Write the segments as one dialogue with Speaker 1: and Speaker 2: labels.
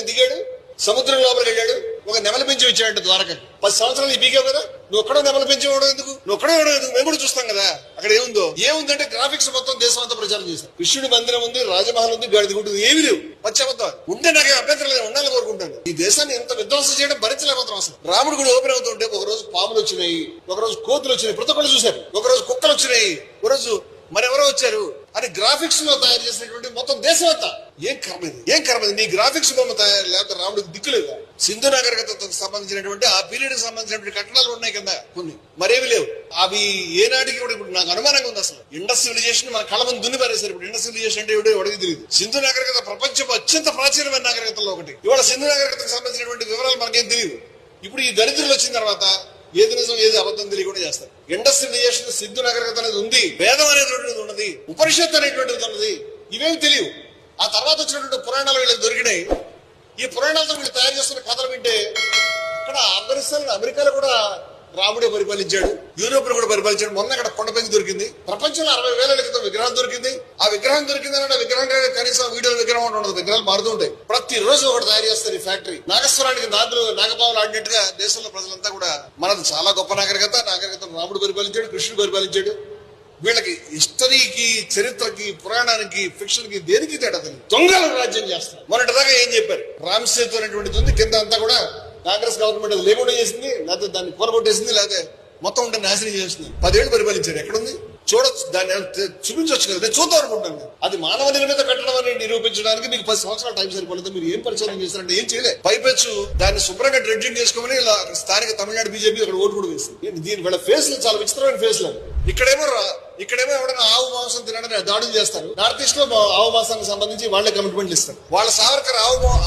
Speaker 1: దిగాడు, సముద్రం లోపలికి వెళ్ళాడు, ఒక నెమలి పెంచి వచ్చాడంట ద్వారక. 10 సంవత్సరాలు ఈ బీగావు కదా, నువ్వు ఒక్కడో నెమలి పెంచి ఇవ్వడం ఎందుకు, నువ్వు ఒక్కడో ఇవ్వడం ఎందుకు, మేము కూడా చూస్తాం కదా. అక్కడ ఏముందంటే గ్రాఫిక్స్ మొత్తం దేశం అంతా ప్రచారం చేశారు. కృష్ణుడి మందిరం ఉంది, రాజమహల్ ఉంది, గాడిద గుడి ఏమీ లేవు. పచ్చబద్దాలు ఉంటే నాకే అభ్యంతరం లేదు, ఉండాలని కోరుకుంటాను. ఈ దేశాన్ని ఎంత విధ్వంసం చేయడం భరించలేకపోతున్నాం అసలు. రాముడు గుడి ఓపెన్ అవుతుంటే ఒకరోజు పాములు వచ్చినాయి, ఒకరోజు కోతులు వచ్చినాయి, ప్రతి ఒక్కళ్ళు చూశారు. ఒకరోజు కుక్కలు వచ్చినాయి, ఒకరోజు మరెవరో వచ్చారు అని గ్రాఫిక్స్ లో తయారు చేసినటువంటి మొత్తం దేశం అంతా ఏం కర్మ ఇది నీ గ్రాఫిక్స్ బొమ్మ తయారు లేకపోతే రాముడికి దిక్కులేదా? సింధు నాగరికతకు సంబంధించినటువంటి ఆ పీరియడ్ కి సంబంధించినటువంటి కట్టడాలు ఉన్నాయి కింద కొన్ని, మరేవి లేవు. అవి ఏనాటికి కూడా ఇప్పుడు నాకు అనుమానంగా ఉంది. అసలు ఇండస్ సివిలైజేషన్ మన కళ్ళ ముందు దున్ని పారేశారు. ఇప్పుడు ఇండస్ సివిలైజేషన్ అంటే ఎవరికి తెలియదు. సింధు నాగరికత ప్రపంచపు అత్యంత ప్రాచీనమైన నాగరికతలో ఒకటి. ఇవాళ సింధు నాగరికతకు సంబంధించినటువంటి వివరాలు మనకేం తెలియదు. ఇప్పుడు ఈ దరిద్రులు వచ్చిన తర్వాత ఏది నిజం ఏది అబద్ధం తెలియకుండా చేస్తారు. ఇండస్ సివిలైజేషన్ సింధు నాగరికత అనేది ఉంది, వేదం అనేటువంటిది ఉన్నది, ఉపనిషత్తు అనేటువంటిది ఉన్నది, ఇవేమి తెలియవు. ఆ తర్వాత వచ్చినటువంటి పురాణాలు వీళ్ళకి దొరికినాయి. ఈ పురాణాలతో వీళ్ళు తయారు చేస్తున్న కథలు వింటే అక్కడ ఆఫ్ఘనిస్తాన్, అమెరికాలో కూడా రాముడే పరిపాలించాడు, యూరోప్ లో కూడా పరిపాలించాడు. మొన్న అక్కడ కొండ పెంచి దొరికింది. ప్రపంచంలో 60,000 క్రితం విగ్రహం దొరికింది. ఆ విగ్రహం దొరికిందంటే విగ్రహం కనీసం వీడియో విగ్రహం ఉండదు, విగ్రహాలు మారుతూ ఉంటాయి. ప్రతిరోజు ఒకటి తయారు చేస్తారు ఈ ఫ్యాక్టరీ. నాగస్వరానికి నాగపావులు ఆడినట్టుగా దేశంలో ప్రజలంతా కూడా మనది చాలా గొప్ప నాగరికత రాముడు పరిపాలించాడు, కృష్ణుడు పరిపాలించాడు. వీళ్ళకి హిస్టరీకి, చరిత్రకి, పురాణానికి, ఫిక్షన్ కి దేనికి తేడా తెలియదు. దొంగల రాజ్యం చేస్తారు. మొన్నటిదాకా ఏం చెప్పారు, రామ్ సేతు అనేటువంటిది ఉంది కింద అంతా కూడా కాంగ్రెస్ గవర్నమెంట్ అది లేకుండా చేసింది, లేకపోతే దాన్ని కూలగొట్టేసింది, లేకపోతే మొత్తం ఉంటే నాశనం చేస్తుంది. 10 ఏళ్ళు పరిపాలించాడు. ఎక్కడుంది చూడొచ్చు, దాన్ని చూపించవచ్చు కదా, నేను చూద్దాం అనుకుంటాను. అది మానవ నిర్మిత కట్టడం అని నిరూపించడానికి మీకు 10 సంవత్సరాల టైం సరిపోలేదు. మీరు ఏం పరిశోధన చేస్తారంటే ఏం చేయలేదు. పైపెచ్చు దాన్ని శుభ్రంగా డ్రెడ్జింగ్ చేసుకోమని ఇలా స్థానిక తమిళనాడు బీజేపీ అక్కడ ఓటు కూడా వేసింది. దీని వీళ్ళ ఫేస్ చాలా విచిత్రమైన ఫేస్ లేదు. ఇక్కడేమో ఎవరైనా ఆవు మాంసం తినడానికి దాడులు చేస్తారు. నార్త్ ఈస్ట్ లో ఆవు మాంసానికి సంబంధించి వాళ్ళే కమిట్మెంట్లు ఇస్తారు. వాళ్ళ సావర్కర్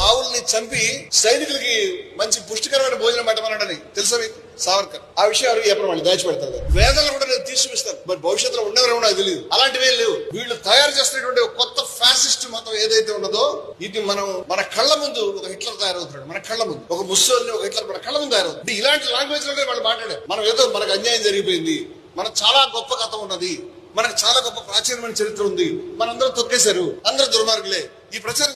Speaker 1: ఆవుల్ని చంపి సైనికులకి మంచి పుష్టికరమైన భోజనం పెట్టమన్నాడని తెలుసా మీకు? సావర్కర్ ఆ విషయాలు ఎప్పుడు వాళ్ళు దాచిపెడతారు. వేదాలు కూడా నేను తీసి చూపిస్తాను, మరి భవిష్యత్తులో ఉండేవారు నాకు తెలియదు. అలాంటివే లేవు. వీళ్ళు తయారు చేస్తున్నటువంటి కొత్త ఫ్యాసిస్ట్ మతం ఏదైతే ఉన్నదో ఇది మన కళ్ళ ముందు ఒక హిట్లర్ తయారవుతున్నాడు. మన కళ్ళ ముందు ఒక ముస్సోల్ని, ఒక హిట్లర్ మన కళ్ళ ముందు తయారవుతుంది. ఇలాంటి లాంగ్వేజ్ లోనే వాళ్ళు మాట్లాడారు. మనం ఏదో మనకు అన్యాయం జరిగిపోయింది, మనకు చాలా గొప్ప కథ ఉన్నది, మనకు చాలా గొప్ప ప్రాచీనమైన చరిత్ర ఉంది, మనందరూ తొక్కేశారు, అందరూ దుర్మార్గులే, ఈ ప్రచారం